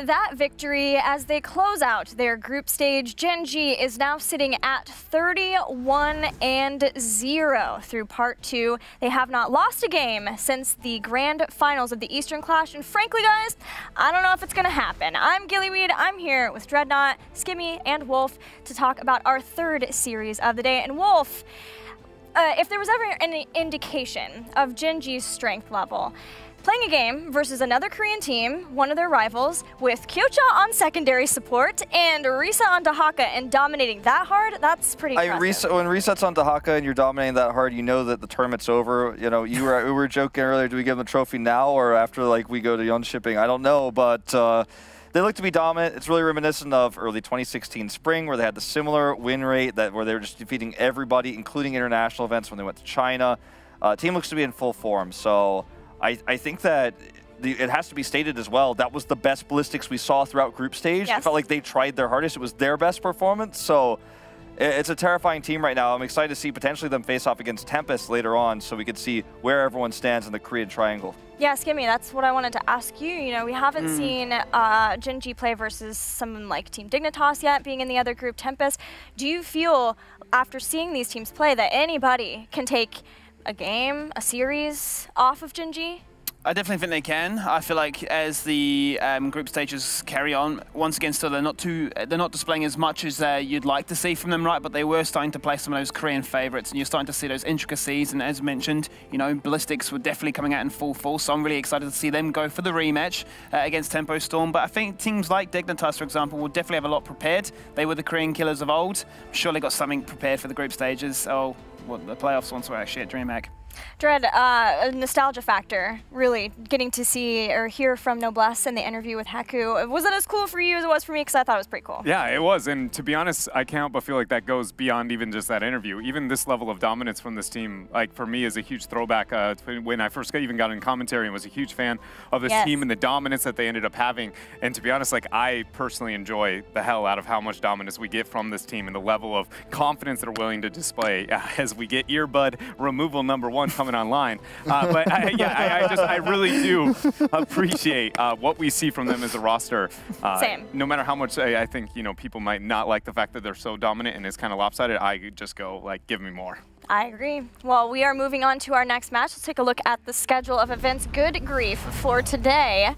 that victory, as they close out their group stage, Gen G is now sitting at 31-0 through part 2. They have not lost a game since the grand finals of the Eastern Clash, and frankly, guys, I don't know if it's going to happen. I'm Gillyweed. I'm here with Dreadnought, Skimmy, and Wolf to talk about our third series of the day. And Wolf, if there was ever any indication of Gen G's strength level, playing a game versus another Korean team, one of their rivals, with Kyocha on secondary support and Risa on Dahaka and dominating that hard, that's pretty impressive. When Risa's on Dahaka and you're dominating that hard, you know that the tournament's over. You know, we were joking earlier, do we give them the trophy now or after like we go to Yon shipping? I don't know, but they look to be dominant. It's really reminiscent of early 2016 spring, where they had the similar win rate, where they were just defeating everybody, including international events when they went to China. Team looks to be in full form, so I think that it has to be stated as well, that was the best Ballistics we saw throughout group stage. Yes. It felt like they tried their hardest. It was their best performance, so it's a terrifying team right now. I'm excited to see potentially them face off against Tempest later on, so we could see where everyone stands in the Korean Triangle. Yeah, Skimmy, that's what I wanted to ask you. You know, we haven't seen Gen G play versus someone like Team Dignitas yet, being in the other group, Tempest. Do you feel, after seeing these teams play, that anybody can take a game, a series off of Gen G? I definitely think they can. I feel like as the group stages carry on, once again, still they're not displaying as much as you'd like to see from them, right? But they were starting to play some of those Korean favorites, and you're starting to see those intricacies. And as mentioned, you know, Ballistics were definitely coming out in full force. So I'm really excited to see them go for the rematch against Tempo Storm. But I think teams like Dignitas, for example, will definitely have a lot prepared. They were the Korean killers of old. I'm sure they got something prepared for the group stages. Oh, well, the playoffs once were actually at DreamHack. Dread, a nostalgia factor, really, getting to see or hear from Noblesse in the interview with Haku. Was it as cool for you as it was for me? Because I thought it was pretty cool. Yeah, it was. And to be honest, I can't help but feel like that goes beyond even just that interview. Even this level of dominance from this team, like for me, is a huge throwback when I first even got in commentary and was a huge fan of this team and the dominance that they ended up having. And to be honest, like I personally enjoy the hell out of how much dominance we get from this team and the level of confidence they're willing to display as we get earbud removal #1 coming online. But I really do appreciate what we see from them as a roster. Same. No matter how much I think, you know, people might not like the fact that they're so dominant and it's kind of lopsided, I just go like, give me more. I agree. Well, we are moving on to our next match. Let's take a look at the schedule of events. Good grief for today,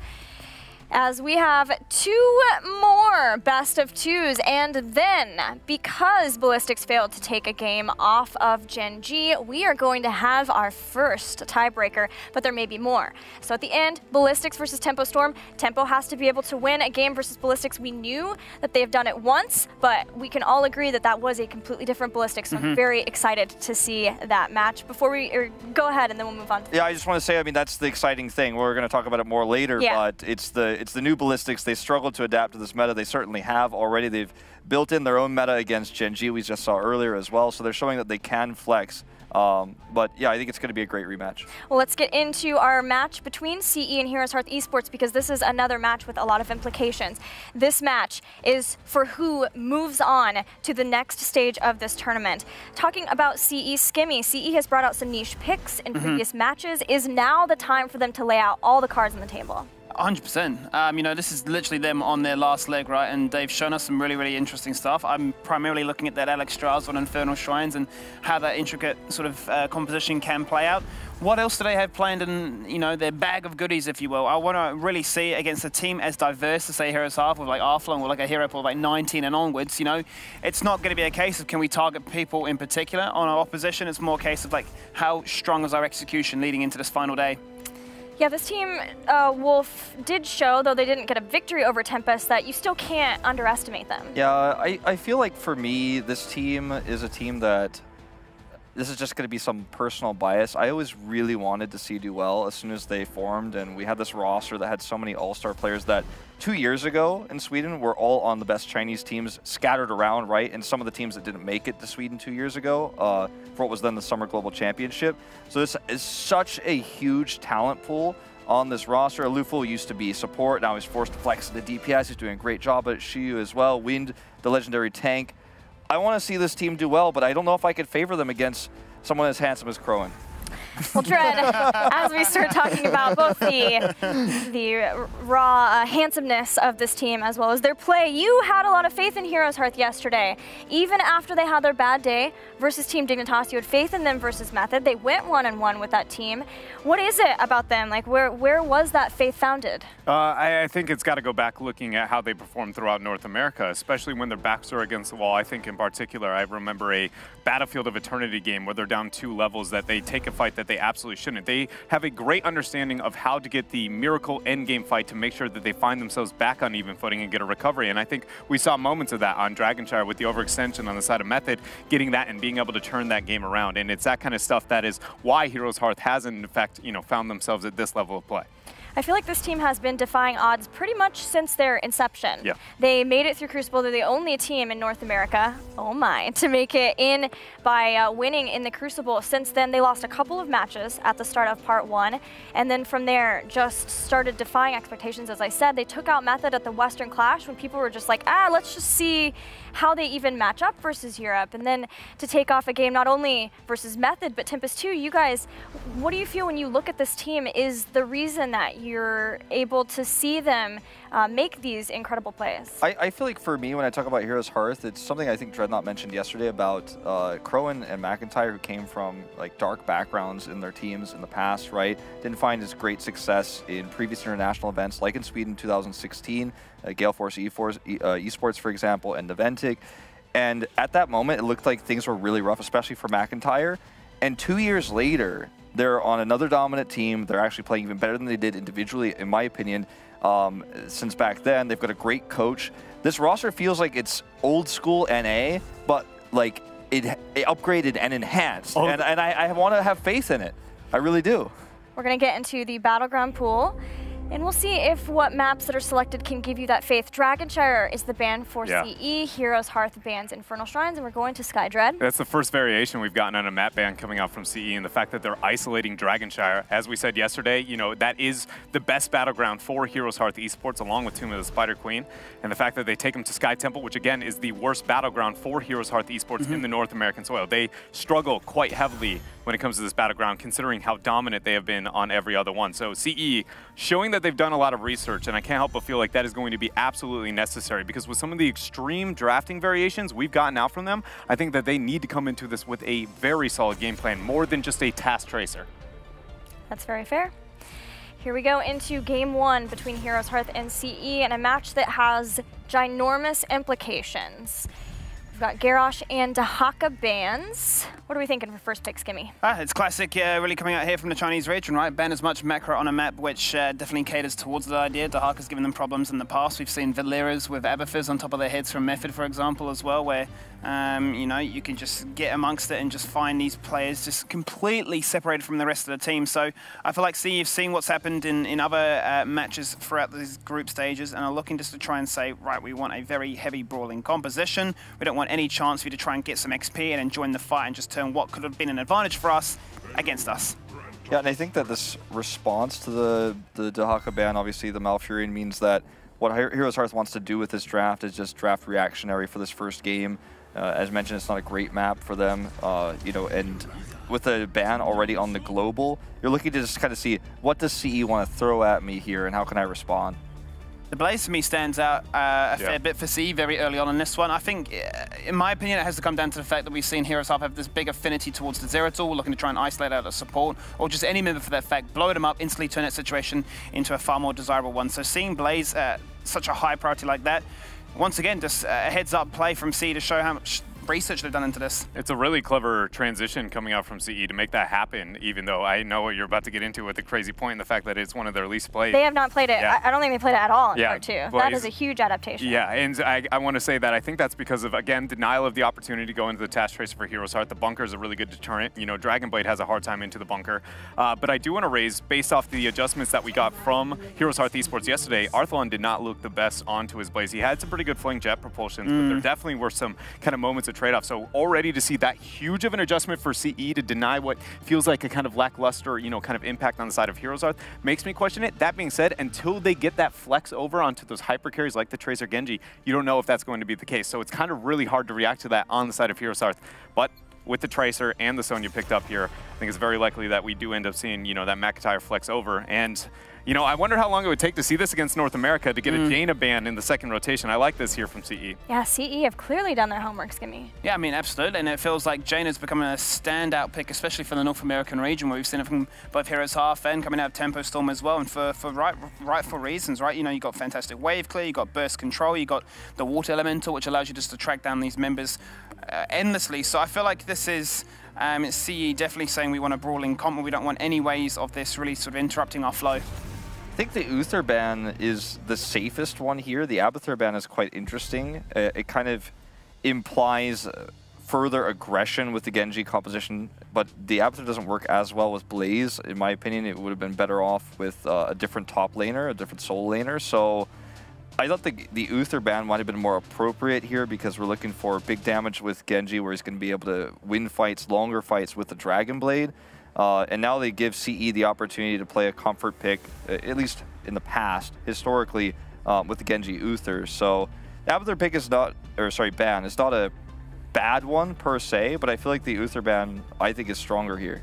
as we have 2 more best of 2s, and then because Ballistics failed to take a game off of Gen G, we are going to have our first tiebreaker, but there may be more. So at the end, Ballistics versus Tempo Storm. Tempo has to be able to win a game versus Ballistics. We knew that they have done it once, but we can all agree that that was a completely different Ballistics, so I'm very excited to see that match. Before we go ahead, and then we'll move on. Yeah, I just want to say, I mean, that's the exciting thing. We're going to talk about it more later, but it's the new Ballistics. They struggled to adapt to this meta. They certainly have already. They've built in their own meta against Gen G, we just saw earlier as well, so they're showing that they can flex. But yeah, I think it's going to be a great rematch. Well, let's get into our match between CE and HeroesHearth Esports, because this is another match with a lot of implications. This match is for who moves on to the next stage of this tournament. Talking about CE, Skimmy, CE has brought out some niche picks in previous matches. Is now the time for them to lay out all the cards on the table? 100%. You know, this is literally them on their last leg, right? And they've shown us some really, really interesting stuff. I'm primarily looking at that Alex Strauss on Infernal Shrines and how that intricate sort of composition can play out. What else do they have planned in, you know, their bag of goodies, if you will? I want to really see against a team as diverse as, say, HeroesHearth, with like Arflong or like a hero pool like 19 and onwards, you know. It's not going to be a case of can we target people in particular on our opposition. It's more a case of like how strong is our execution leading into this final day. Yeah, this team, Wolf, did show, though they didn't get a victory over Tempest, that you still can't underestimate them. Yeah, I feel like for me, this team is a team that, this is just going to be some personal bias. I always really wanted to see do well as soon as they formed, and we had this roster that had so many all-star players that 2 years ago in Sweden were all on the best Chinese teams scattered around, right? And some of the teams that didn't make it to Sweden 2 years ago for what was then the Summer Global Championship. So this is such a huge talent pool on this roster. Luful used to be support, now he's forced to flex into DPS. He's doing a great job at Shiyu as well. Wind, the legendary tank. I want to see this team do well, but I don't know if I could favor them against someone as handsome as Crowan. Well, Dread, as we start talking about both the raw handsomeness of this team as well as their play, you had a lot of faith in HeroesHearth yesterday. Even after they had their bad day versus Team Dignitas, you had faith in them versus Method. They went 1-1 with that team. What is it about them? Like, where was that faith founded? I think it's got to go back looking at how they performed throughout North America, especially when their backs are against the wall. I think in particular, I remember a Battlefield of Eternity game where they're down 2 levels that they take a fight that they absolutely shouldn't. They have a great understanding of how to get the miracle endgame fight to make sure that they find themselves back on even footing and get a recovery. And I think we saw moments of that on Dragonshire with the overextension on the side of Method, getting that and being able to turn that game around. And it's that kind of stuff that is why HeroesHearth has, in fact, found themselves at this level of play. I feel like this team has been defying odds pretty much since their inception. Yeah. They made it through Crucible. They're the only team in North America, oh my, to make it in by winning in the Crucible. Since then, they lost a couple of matches at the start of Part 1, and then from there just started defying expectations. As I said, they took out Method at the Western Clash when people were just like, let's just see how they even match up versus Europe. And then to take off a game not only versus Method, but Tempest too. You guys, what do you feel when you look at this team is the reason that you're able to see them make these incredible plays? I feel like for me, when I talk about HeroesHearth, it's something I think Dreadnought mentioned yesterday about Crowan and McIntyre, who came from like dark backgrounds in their teams in the past, right? Didn't find as great success in previous international events, like in Sweden 2016, Gale Force Esports, for example, and Naventic. And at that moment, it looked like things were really rough, especially for McIntyre. And 2 years later, they're on another dominant team. They're actually playing even better than they did individually, in my opinion. Since back then, they've got a great coach. This roster feels like it's old school NA, but like it upgraded and enhanced. Oh. And I want to have faith in it. I really do. We're going to get into the Battleground pool, and we'll see if what maps that are selected can give you that faith. Dragonshire is the ban for CE. HeroesHearth bans Infernal Shrines, and we're going to Skydread. That's the first variation we've gotten on a map ban coming out from CE, and the fact that they're isolating Dragonshire. As we said yesterday, that is the best battleground for HeroesHearth Esports, along with Tomb of the Spider Queen. And the fact that they take them to Sky Temple, which again is the worst battleground for HeroesHearth Esports in the North American soil. They struggle quite heavily when it comes to this battleground, considering how dominant they have been on every other one. So CE showing that they've done a lot of research, and I can't help but feel like that is going to be absolutely necessary, because with some of the extreme drafting variations we've gotten out from them, I think that they need to come into this with a very solid game plan, more than just a task tracer. That's very fair. Here we go into game 1 between HeroesHearth and CE, and a match that has ginormous implications. We've got Garrosh and Dahaka bans. What are we thinking for first pick, Skimmy? It's classic, really coming out here from the Chinese region, right? Ban as much macro on a map, which definitely caters towards that idea. Dahaka's given them problems in the past. We've seen Valeras with Abathurs on top of their heads from Method, for example, as well, where you can just get amongst it and just find these players just completely separated from the rest of the team. So I feel like you've seen what's happened in other matches throughout these group stages, and are looking just to try and say, right, we want a very heavy brawling composition. We don't want any chance for you to try and get some XP and join the fight and just turn what could have been an advantage for us against us. Yeah, and I think that this response to the Dahaka ban, obviously the Malfurion, means that what HeroesHearth wants to do with this draft is just draft reactionary for this first game. As mentioned, it's not a great map for them, and with a ban already on the global, you're looking to just kind of see, what does CE want to throw at me here, and how can I respond? The Blaze for me stands out a fair bit for CE very early on in this one. I think, in my opinion, it has to come down to the fact that we've seen HeroesHearth have this big affinity towards the Zeratul, looking to try and isolate out the support, or just any member for that fact, blow them up, instantly turn that situation into a far more desirable one. So seeing Blaze such a high priority like that, once again, just a heads-up play from CE to show how much research they've done into this. It's a really clever transition coming out from CE to make that happen, even though I know what you're about to get into with the crazy point and the fact that it's one of their least played. They have not played it. I don't think they played it at all in Part 2. Well, that is a huge adaptation. Yeah, and I want to say that I think that's because of, again, denial of the opportunity to go into the task tracer for HeroesHearth. The bunker is a really good deterrent. Dragonblade has a hard time into the bunker. But I do want to raise, based off the adjustments that we got from HeroesHearth Esports yesterday, Arthlon did not look the best onto his Blaze. He had some pretty good fling jet propulsions, but there definitely were some kind of moments of trade-off. So already to see that huge of an adjustment for CE to deny what feels like a kind of lackluster, kind of impact on the side of HeroesHearth makes me question it. That being said, until they get that flex over onto those hyper carries like the Tracer Genji, you don't know if that's going to be the case. So it's kind of really hard to react to that on the side of HeroesHearth. But with the Tracer and the Sonya picked up here, I think it's very likely that we do end up seeing, you know, that McIntyre flex over. And, you know, I wonder how long it would take to see this against North America to get a Jaina ban in the second rotation. I like this here from CE. Yeah, CE have clearly done their homework, Skimmy. Yeah, I mean, absolutely. And it feels like Jaina's becoming a standout pick, especially for the North American region, where we've seen it from both HeroesHearth and coming out of Tempo Storm as well, and for rightful reasons, right? You know, you got fantastic wave clear, you got burst control, you got the water elemental, which allows you just to track down these members endlessly. So I feel like this is it's CE definitely saying we want a brawling comp, we don't want any ways of this really sort of interrupting our flow. I think the Uther ban is the safest one here. The Abathur ban is quite interesting. It kind of implies further aggression with the Genji composition, but the Abathur doesn't work as well with Blaze. In my opinion, it would have been better off with a different top laner, a different soul laner. So I thought the Uther ban might have been more appropriate here because we're looking for big damage with Genji, where he's going to be able to win fights, longer fights with the Dragon Blade. And now they give CE the opportunity to play a comfort pick, at least in the past, historically, with the Genji Uther. So the Abathur pick is not, or sorry, ban is not a bad one per se, but I feel like the Uther ban, I think, is stronger here.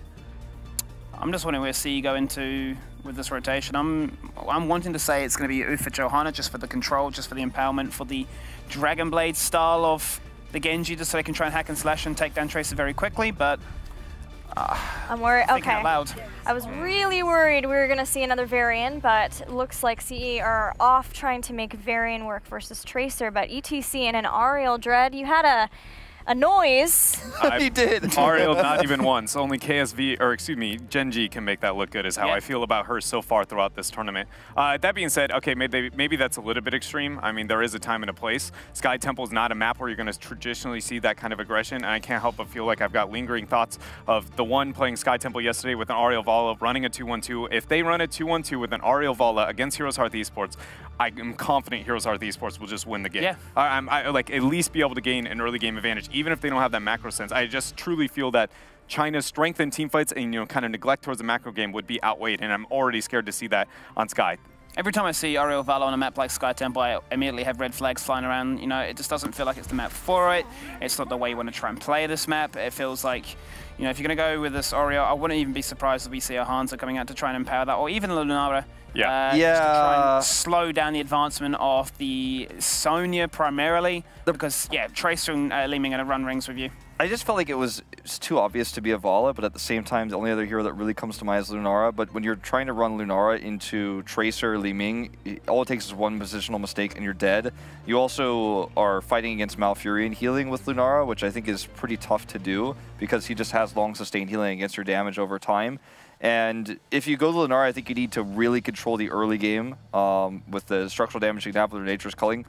I'm just wondering where CE go into with this rotation. I'm wanting to say it's going to be Uther Johanna, just for the control, just for the empowerment, for the Dragon Blade style of the Genji, just so they can try and hack and slash and take down Tracer very quickly, but I'm worried. Okay. Out loud. I was really worried we were going to see another Varian, but it looks like CE are off trying to make Varian work versus Tracer. But ETC and an Ariel Dread, you had a noise. He did. Ariel, not even once. Only KSV, or excuse me, Genji can make that look good is how I feel about her so far throughout this tournament. That being said, okay, maybe that's a little bit extreme. I mean, there is a time and a place. Sky Temple is not a map where you're going to traditionally see that kind of aggression, and I can't help but feel like I've got lingering thoughts of the one playing Sky Temple yesterday with an Ariel Vala running a 2-1-2. If they run a 2-1-2 with an Ariel Vala against HeroesHearth Esports, I am confident HeroesHearth Esports will just win the game. Yeah. I like at least be able to gain an early game advantage, even if they don't have that macro sense. I just truly feel that China's strength in teamfights and, you know, kind of neglect towards the macro game would be outweighed, and I'm already scared to see that on Sky. Every time I see Ariel Vala on a map like Sky Temple, I immediately have red flags flying around. You know, it just doesn't feel like it's the map for it. It's not the way you want to try and play this map. It feels like, you know, if you're going to go with this Ariel, I wouldn't even be surprised if we see a Hanzo coming out to try and empower that, or even Lunara. Just to try and slow down the advancement of the Sonya primarily, because, yeah, Tracer and Li Ming are going to run rings with you. I just felt like it was too obvious to be a Vala, but at the same time, the only other hero that really comes to mind is Lunara. But when you're trying to run Lunara into Tracer, Li Ming, all it takes is one positional mistake and you're dead. You also are fighting against Malfurion healing with Lunara, which I think is pretty tough to do because he just has long sustained healing against your damage over time. And if you go to Lunara, I think you need to really control the early game with the structural damage you can have with Nature's Culling.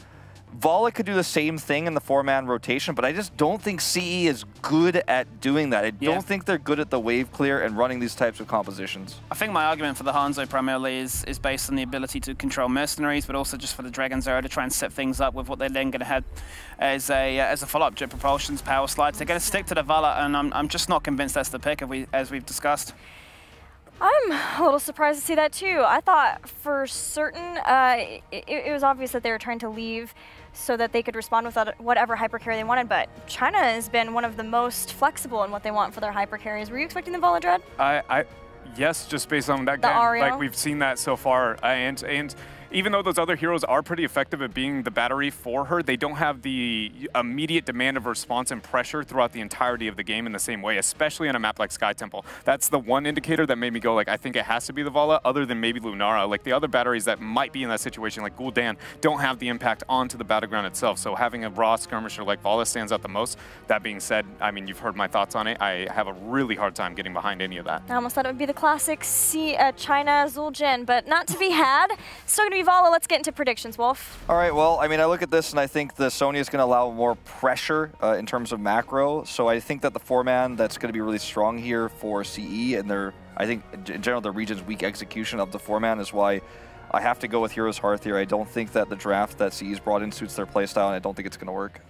Vala could do the same thing in the 4-man rotation, but I just don't think CE is good at doing that. I don't think they're good at the wave clear and running these types of compositions. I think my argument for the Hanzo primarily is based on the ability to control mercenaries, but also just for the Dragon Zero to try and set things up with what they're then going to have as a follow-up, Jet Propulsions, Power Slides. They're going to stick to the Vala, and I'm just not convinced that's the pick, as we've discussed. I'm a little surprised to see that too. I thought for certain it was obvious that they were trying to leave so that they could respond with whatever hypercarry they wanted, but China has been one of the most flexible in what they want for their hypercarries. Were you expecting the Vala Dread? Yes, just based on that game. Ariel? Like, we've seen that so far, and even though those other heroes are pretty effective at being the battery for her, they don't have the immediate demand of response and pressure throughout the entirety of the game in the same way, especially on a map like Sky Temple. That's the one indicator that made me go, like, I think it has to be the Vala, other than maybe Lunara. Like, the other batteries that might be in that situation, like Gul'dan, don't have the impact onto the battleground itself. So having a raw skirmisher like Vala stands out the most. That being said, I mean, you've heard my thoughts on it. I have a really hard time getting behind any of that. I almost thought it would be the classic China Zul'jin, but not to be had. Still going to be Vala. Let's get into predictions, Wolf. All right, well, I mean, I look at this and I think the Sonya is going to allow more pressure in terms of macro. So I think that the 4-man that's going to be really strong here for CE, and I think in general the region's weak execution of the 4-man is why I have to go with HeroesHearth here. I don't think that the draft that CE's brought in suits their playstyle, and I don't think it's going to work.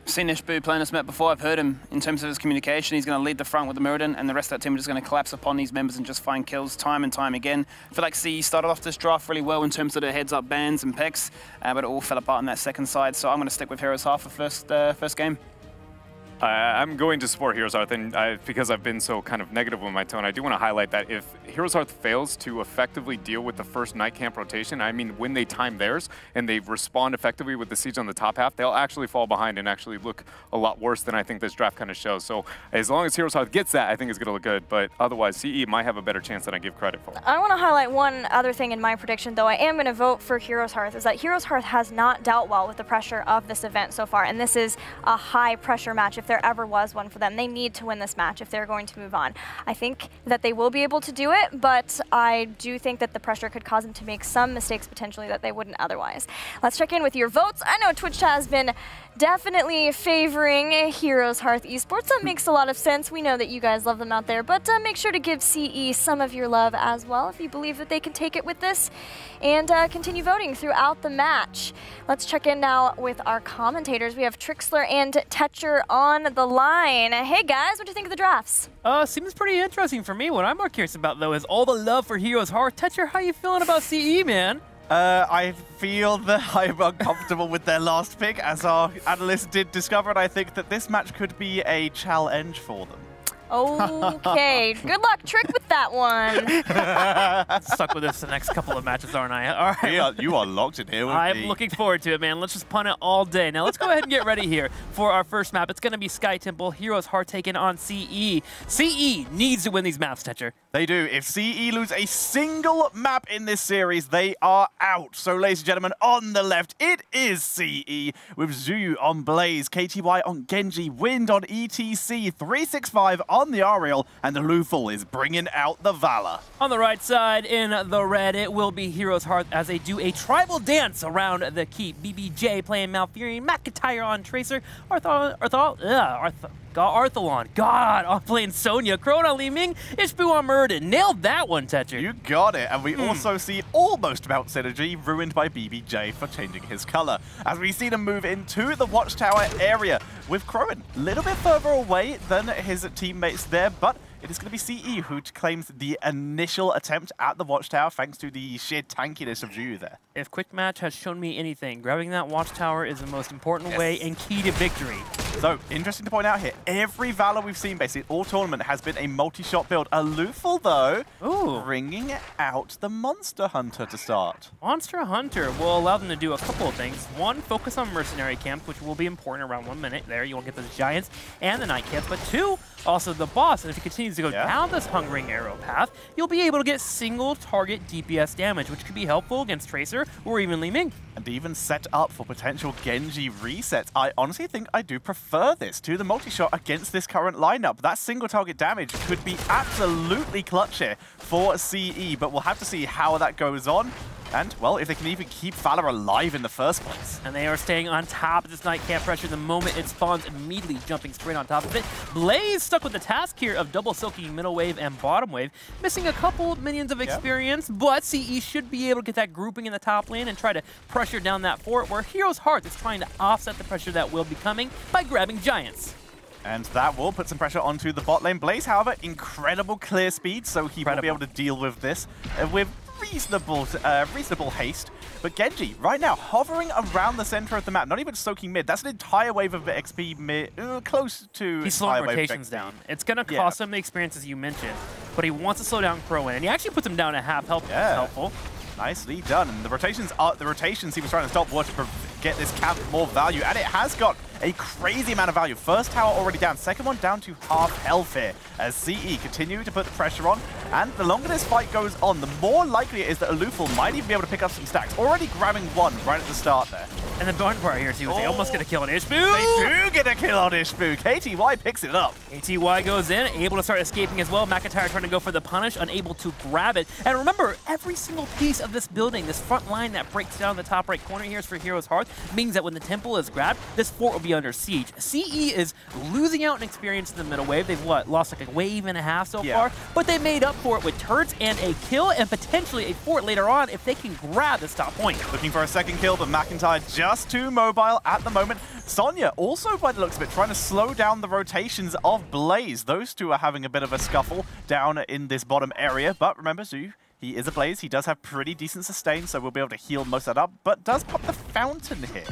I've seen Ishbu playing this map before. I've heard him in terms of his communication. He's going to lead the front with the Muradin, and the rest of that team are just going to collapse upon these members and just find kills time and time again. I feel like CE started off this draft really well in terms of the heads-up bans and picks, but it all fell apart on that second side. So I'm going to stick with HeroesHearth for first game. I'm going to support HeroesHearth, and because I've been so kind of negative with my tone, I do want to highlight that if HeroesHearth fails to effectively deal with the first night camp rotation, I mean, when they time theirs and they respond effectively with the siege on the top half, they'll actually fall behind and actually look a lot worse than I think this draft kind of shows. So as long as HeroesHearth gets that, I think it's going to look good, but otherwise CE might have a better chance than I give credit for. I want to highlight one other thing in my prediction, though I am going to vote for HeroesHearth, is that HeroesHearth has not dealt well with the pressure of this event so far, and this is a high pressure match if there ever was one for them. They need to win this match if they're going to move on. I think that they will be able to do it, but I do think that the pressure could cause them to make some mistakes potentially that they wouldn't otherwise. Let's check in with your votes. I know Twitch chat has been definitely favoring HeroesHearth Esports. That makes a lot of sense. We know that you guys love them out there, but make sure to give CE some of your love as well if you believe that they can take it with this, and continue voting throughout the match. Let's check in now with our commentators. We have Trixler and Tetcher on the line. Hey guys, what do you think of the drafts? Seems pretty interesting for me. What I'm more curious about, though, is all the love for HeroesHearth. Tetcher, how you feeling about CE, man? I feel that I'm uncomfortable with their last pick, as our analyst did discover, and I think that this match could be a challenge for them. Okay, good luck, Trick, with that one. Stuck with this the next couple of matches, aren't I? All right. Yeah, you are locked in here with I'm me. looking forward to it, man. Let's just punt it all day. Now, let's go ahead and get ready here for our first map. It's going to be Sky Temple, HeroesHearth taking on CE. CE needs to win these maps, Tetcher. They do. If CE lose a single map in this series, they are out. So, ladies and gentlemen, on the left, it is CE with Zuyu on Blaze, KTY on Genji, Wind on ETC, 365 on the Ariel, and the Luful is bringing out the Valor. On the right side, in the red, it will be HeroesHearth as they do a tribal dance around the keep. BBJ playing Malfurion, McIntyre on Tracer, Arthalon. God, I'm playing Sonya. Krona, Li Ming, Ishbu on Muradin. Nailed that one, Tetcher. You got it. And we also see almost Mount Synergy ruined by BBJ for changing his color, as we see them move into the Watchtower area with Crowan a little bit further away than his teammates there, but it is going to be CE who claims the initial attempt at the Watchtower thanks to the sheer tankiness of Juju there. If Quick Match has shown me anything, grabbing that Watchtower is the most important way and key to victory. So, interesting to point out here, every Valor we've seen basically all tournament has been a multi-shot build. A Luful, though, bringing out the Monster Hunter to start. Monster Hunter will allow them to do a couple of things. One, focus on Mercenary Camp, which will be important around 1 minute. There, you won't get those Giants and the Night Camps. But two, also the boss. And if he continues to go down this Hungering Arrow path, you'll be able to get single target DPS damage, which could be helpful against Tracer or even Li Ming. And even set up for potential Genji resets. I honestly think I do prefer this to the multi-shot against this current lineup. That single target damage could be absolutely clutch here for CE, but we'll have to see how that goes on. And, well, if they can even keep Valor alive in the first place. And they are staying on top of this Night Camp pressure the moment it spawns, immediately jumping straight on top of it. Blaze stuck with the task here of double silking middle wave and bottom wave, missing a couple of minions of experience, but CE should be able to get that grouping in the top lane and try to pressure down that fort, where HeroesHearth is trying to offset the pressure that will be coming by grabbing Giants. And that will put some pressure onto the bot lane. Blaze, however, incredible clear speed, so he will be able to deal with this with reasonable haste. But Genji, right now, hovering around the center of the map, not even soaking mid. That's an entire wave of XP mid, close to he's slowing rotations down. It's going to cost him the experience, as you mentioned, but he wants to slow down Crowan, and he actually puts him down at half health, which is helpful. Nicely done. And the rotations he was trying to stop were to get this camp more value, and it has got a crazy amount of value. First tower already down, second one down to half health here, as CE continue to put the pressure on. And the longer this fight goes on, the more likely it is that Luful might even be able to pick up some stacks. Already grabbing one right at the start there. And the fun part here, too, is they almost get a kill on Ishbu. They do get a kill on Ishbu. KTY picks it up. KTY goes in, able to start escaping as well. McIntyre trying to go for the punish, unable to grab it. And remember, every single piece of this building, this front line that breaks down the top right corner here is for HeroesHearth, means that when the temple is grabbed, this fort will be under siege. CE is losing out in experience in the middle wave. They've, lost like a wave and a half so far, but they made up for it with turrets and a kill and potentially a fort later on if they can grab this top point. Looking for a second kill, but McIntyre just too mobile at the moment. Sonya also, by the looks of it, trying to slow down the rotations of Blaze. Those two are having a bit of a scuffle down in this bottom area, but remember, Zhu, he is a Blaze. He does have pretty decent sustain, so we'll be able to heal most of that up, but does pop the fountain here.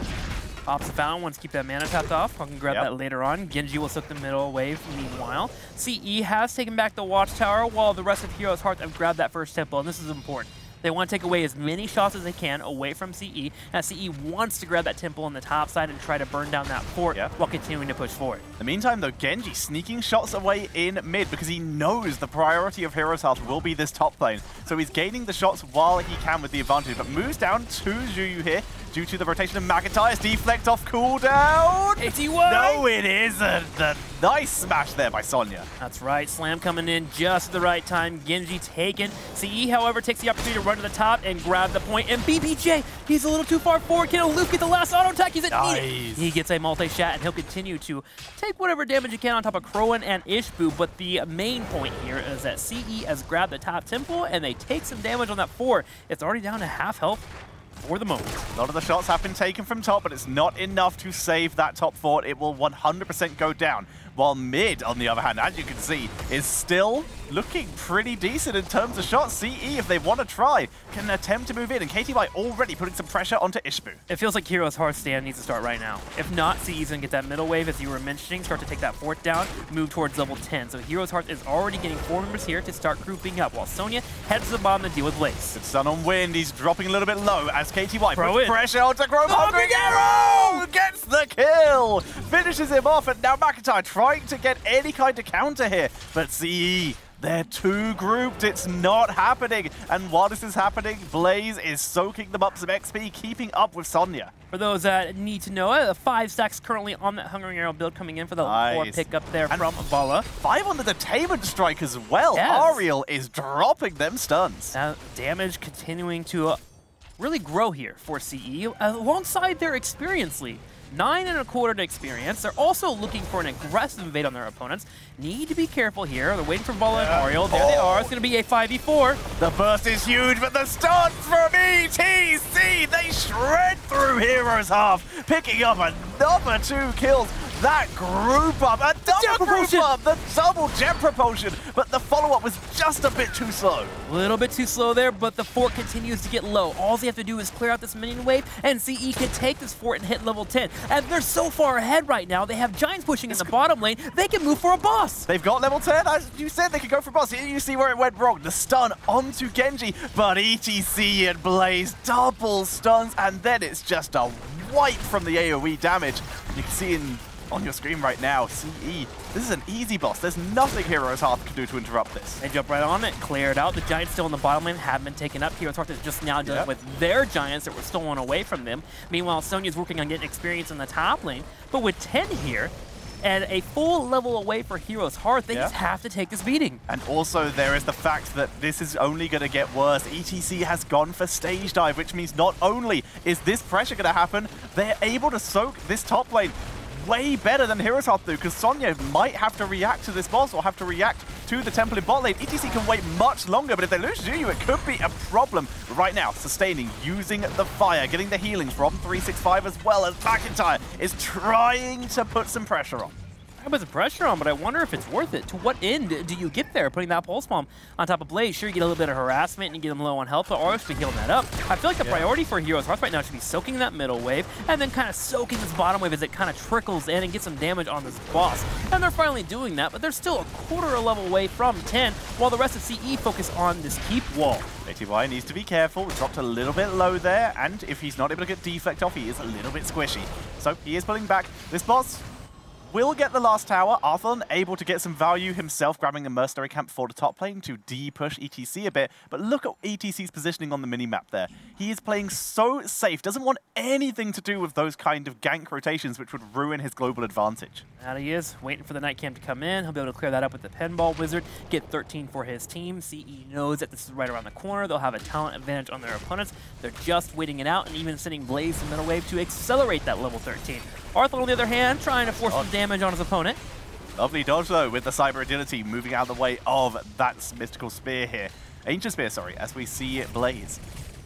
Pops the fountain, wants to keep that mana tapped off. I can grab that later on. Genji will soak the middle wave meanwhile. CE has taken back the Watchtower, while the rest of Heroes Hearth have grabbed that first temple, and this is important. They want to take away as many shots as they can away from CE, as CE wants to grab that temple on the top side and try to burn down that fort while continuing to push forward. In the meantime, though, Genji sneaking shots away in mid because he knows the priority of Heroes Hearth will be this top lane. So he's gaining the shots while he can with the advantage, but moves down to Zhuyu here due to the rotation of McIntyre's deflect off cooldown. 81! No, it isn't. The nice smash there by Sonya. That's right, Slam coming in just at the right time. Genji taken. CE, however, takes the opportunity to run to the top and grab the point. And BBJ, he's a little too far forward. Can Aloof get the last auto attack? He's at He gets a multi-shot, and he'll continue to take whatever damage he can on top of Crowan and Ishbu. But the main point here is that CE has grabbed the top temple, and they take some damage on that fort. It's already down to half health for the moment. A lot of the shots have been taken from top, but it's not enough to save that top fort. It will 100% go down. While mid, on the other hand, as you can see, is still looking pretty decent in terms of shots. CE, if they want to try, can attempt to move in, and KTY already putting some pressure onto Ishbu. It feels like Heroes Hearth stand needs to start right now. If not, CE's going to get that middle wave, as you were mentioning, start to take that fort down, move towards level 10. So Heroes Hearth is already getting 4 members here to start grouping up, while Sonya heads to the bottom to deal with Blaze. Good stun on Wind, he's dropping a little bit low as KTY puts pressure onto Chrome. Hungry Arrow gets the kill! Finishes him off, and now McIntyre trying to get any kind of counter here, but CE, they're too grouped. It's not happening. And while this is happening, Blaze is soaking them up some XP, keeping up with Sonya. For those that need to know, the 5 stacks currently on that Hungering Arrow build coming in for the 4 pickup there and from Vala. 5 on the Detainment Strike as well. Yes. Ariel is dropping them stuns. Damage continuing to really grow here for CE, alongside their experience lead. 9.25 to experience. They're also looking for an aggressive invade on their opponents. Need to be careful here. They're waiting for Vala and Ariel. There they are. It's going to be a 5v4. The burst is huge, but the stuns from ETC, they shred through Heroes Hearth, picking up another 2 kills. That group up, a double group up, the double jet propulsion, but the follow-up was just a bit too slow. A little bit too slow there, but the fort continues to get low. All they have to do is clear out this minion wave, and CE can take this fort and hit level 10. And they're so far ahead right now, they have Giants pushing in the bottom lane, they can move for a boss. They've got level 10, as you said, they could go for a boss. Here you see where it went wrong, the stun onto Genji, but ETC and Blaze double stuns, and then it's just a wipe from the AoE damage. You can see on your screen right now, CE, this is an easy boss. There's nothing Heroes Hearth can do to interrupt this. They jump right on it, clear it out. The Giants still in the bottom lane have been taken up. Heroes Hearth is just now dealing with their Giants that were stolen away from them. Meanwhile, Sonya's working on getting experience in the top lane. But with 10 here, and a full level away for Heroes Hearth, they just have to take this beating. And also there is the fact that this is only going to get worse. ETC has gone for stage dive, which means not only is this pressure going to happen, they're able to soak this top lane way better than Heroes Hearth do, because Sonya might have to react to this boss or have to react to the temple in bot lane. ETC can wait much longer, but if they lose Zhuyu, it could be a problem. But right now, sustaining, using the fire, getting the healings from 365 as well as McIntyre is trying to put some pressure on. I put some pressure on, but I wonder if it's worth it. To what end do you get there, putting that pulse bomb on top of Blaze? Sure, you get a little bit of harassment and you get them low on health, but Ariel should be healing that up. I feel like the priority for Heroes Hearth right now should be soaking that middle wave and then kind of soaking this bottom wave as it kind of trickles in and gets some damage on this boss. And they're finally doing that, but they're still a quarter level away from 10, while the rest of CE focus on this keep wall. KTY needs to be careful. Dropped a little bit low there, and if he's not able to get deflect off, he is a little bit squishy. So he is pulling back. This boss will get the last tower. Arthur able to get some value himself, grabbing a mercenary camp for the top lane to de-push ETC a bit. But look at ETC's positioning on the mini-map there. He is playing so safe, doesn't want anything to do with those kind of gank rotations which would ruin his global advantage. Out he is, waiting for the night camp to come in. He'll be able to clear that up with the Pinball Wizard, get 13 for his team. CE knows that this is right around the corner. They'll have a talent advantage on their opponents. They're just waiting it out and even sending Blaze to middle wave to accelerate that level 13. Arthur, on the other hand, trying to force some damage on his opponent. Lovely dodge, though, with the Cyber Agility moving out of the way of that Mystical Spear here. Ancient Spear, sorry, as we see it Blaze.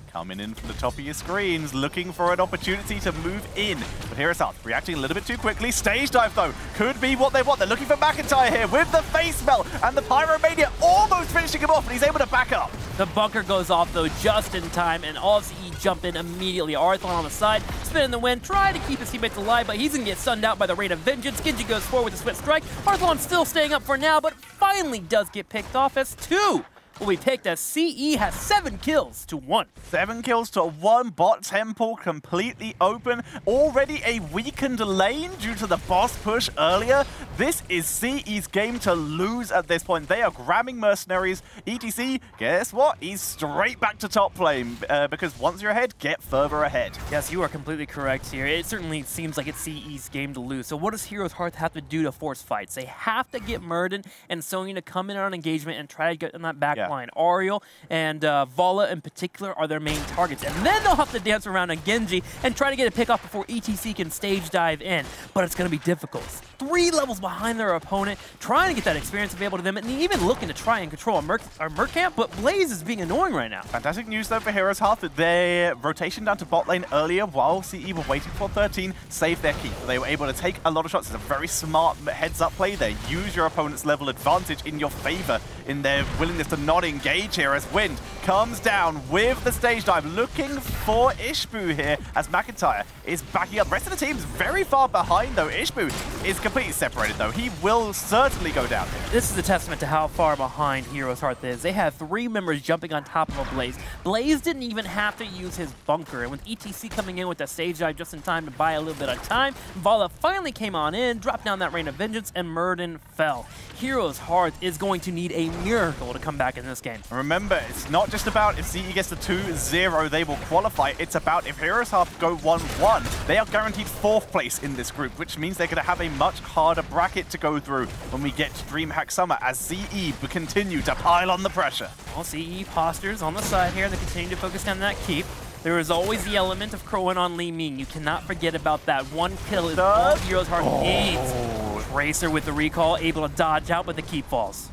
coming in from the top of your screens, looking for an opportunity to move in. But HeroesHearth reacting a little bit too quickly. Stage dive, though, could be what they want. They're looking for McIntyre here with the face melt, and the Pyromania almost finishing him off, and he's able to back up. The bunker goes off, though, just in time, and all of CE jump in immediately. Arthur on the side, spin in the wind, trying to keep his teammates alive, but he's going to get sunned out by the Rain of Vengeance. Genji goes forward with a swift strike. Arthur still staying up for now, but finally does get picked off as 2 will be picked as CE has 7 kills to 1. 7 kills to 1. Bot temple completely open. Already a weakened lane due to the boss push earlier. This is CE's game to lose at this point. They are grabbing mercenaries. ETC, guess what? He's straight back to top lane because once you're ahead, get further ahead. Yes, you are completely correct here. It certainly seems like it's CE's game to lose. So what does HeroesHearth have to do to force fights? They have to get Murden and Sonya to come in on engagement and try to get in that back line. Ariel and Vala in particular are their main targets. And then they'll have to dance around on Genji and try to get a pick off before ETC can stage dive in. But it's going to be difficult. 3 levels behind their opponent, trying to get that experience available to them, and even looking to try and control our Merc camp, but Blaze is being annoying right now. Fantastic news, though, for HeroesHearth. Their rotation down to bot lane earlier while CE were waiting for 13 saved their keep. They were able to take a lot of shots. It's a very smart heads-up play there. Use your opponent's level advantage in your favor in their willingness to not engage here as Wind comes down with the stage dive, looking for Ishbu here as McIntyre is backing up. The rest of the team's very far behind, though. Ishbu is completely separated, though. He will certainly go down here. This is a testament to how far behind HeroesHearth is. They had 3 members jumping on top of a Blaze. Blaze didn't even have to use his bunker, and with ETC coming in with that stage dive just in time to buy a little bit of time, Vala finally came on in, dropped down that Rain of Vengeance, and Murden fell. HeroesHearth is going to need a miracle to come back in this game. Remember, it's not just about if CE gets the 2-0, they will qualify. It's about if HeroesHearth go 1-1, they are guaranteed 4th place in this group, which means they're going to have a much harder bracket to go through when we get to DreamHack Summer as CE continue to pile on the pressure. Well, CE postures on the side here. They continue to focus on that keep. There is always the element of crowing on Li Ming. You cannot forget about that. 1 kill is all HeroesHearth needs. Tracer with the recall, able to dodge out, but the keep falls.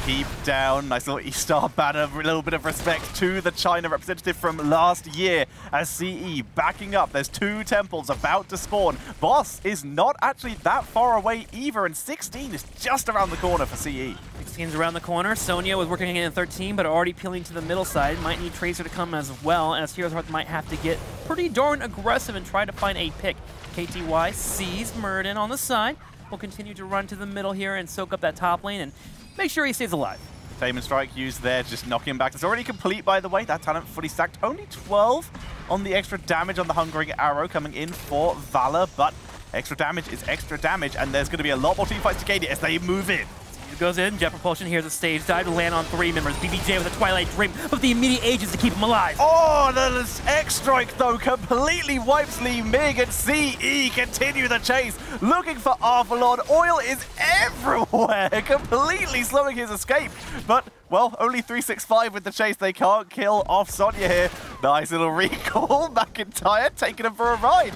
Keep down, nice little E-Star banner, a little bit of respect to the China representative from last year as CE backing up. There's 2 temples about to spawn. Boss is not actually that far away either, and 16 is just around the corner for CE. 16's around the corner. Sonya was working in 13, but already peeling to the middle side. Might need Tracer to come as well, as HeroesHearth might have to get pretty darn aggressive and try to find a pick. KTY sees Murden on the side. Will continue to run to the middle here and soak up that top lane and make sure he stays alive. Taman Strike used there, just knocking him back. It's already complete, by the way. That talent fully stacked. Only 12 on the extra damage on the Hungering Arrow coming in for Valor, but extra damage is extra damage, and there's going to be a lot more team fights to gain it as they move in. Goes in, Jet Propulsion, here's a stage dive to land on 3 members. BBJ with a Twilight Dream, with the immediate ages to keep him alive. Oh, the X-Strike, though, completely wipes Li Ming, and CE continue the chase, looking for Arvalon. Oil is everywhere, completely slowing his escape. But, well, only 365 with the chase. They can't kill off Sonya here. Nice little recall. McIntyre taking him for a ride.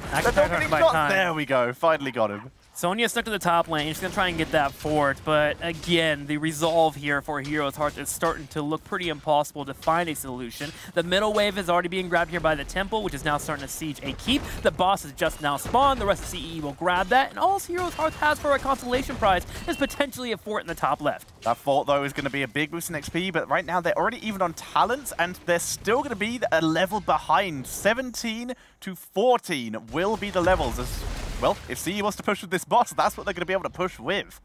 There we go, finally got him. Sonya stuck to the top lane. She's going to try and get that fort, but again, the resolve here for HeroesHearth is starting to look pretty impossible to find a solution. The middle wave is already being grabbed here by the Temple, which is now starting to siege a keep. The boss has just now spawned. The rest of CE will grab that, and all HeroesHearth has for a consolation prize is potentially a fort in the top left. That fort, though, is going to be a big boost in XP, but right now they're already even on talents, and they're still going to be a level behind. 17 to 14 will be the levels. Well, if CE wants to push with this boss, that's what they're going to be able to push with.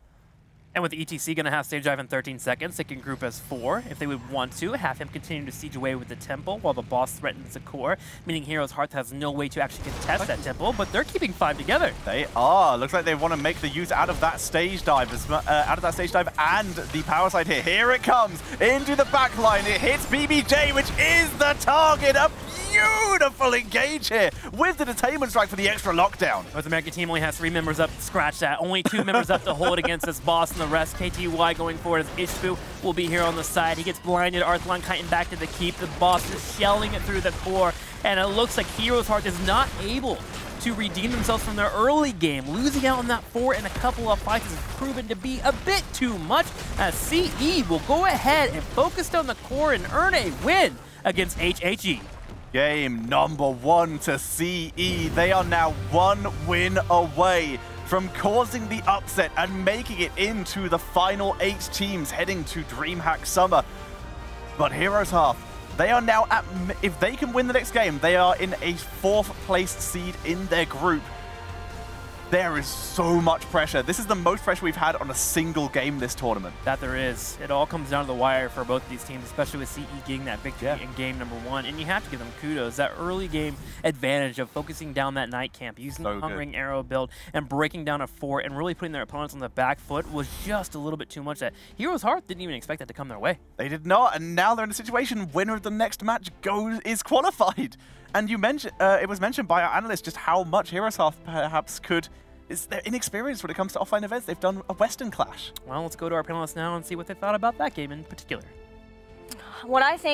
And with ETC going to have stage dive in 13 seconds, they can group as 4 if they would want to, have him continue to siege away with the Temple while the boss threatens the core, meaning HeroesHearth has no way to actually contest that Temple, but they're keeping 5 together. They are. Looks like they want to make the use out of that stage dive, and the power side here. Here it comes into the back line. It hits BBJ, which is the target. A beautiful engage here with the Detainment Strike for the extra lockdown. North American team only has 3 members up. Scratch that. Only 2 members up to hold against this boss, and the rest. KTY going forward as Ishbu will be here on the side. He gets blinded. Arthlon kiting back to the keep. The boss is shelling it through the core, and it looks like HeroesHearth is not able to redeem themselves from their early game. Losing out on that fort in a couple of fights has proven to be a bit too much, as CE will go ahead and focus on the core and earn a win against HGC. Game number 1 to CE. They are now 1 win away from causing the upset and making it into the final 8 teams heading to DreamHack Summer. But HeroesHearth, they are now at, if they can win the next game, they are in a 4th place seed in their group. There is so much pressure. This is the most pressure we've had on a single game this tournament. That there is. It all comes down to the wire for both of these teams, especially with CE getting that victory in game number 1. And you have to give them kudos. That early game advantage of focusing down that night camp, using the Hungering Arrow build, and breaking down a fort, and really putting their opponents on the back foot was just a little bit too much. That HeroesHearth didn't even expect that to come their way. They did not, and now they're in a situation, winner of the next match is qualified. And you mentioned, it was mentioned by our analyst just how much HeroesHearth perhaps is their inexperience when it comes to offline events. They've done a Western Clash. Well, let's go to our panelists now and see what they thought about that game in particular. What I think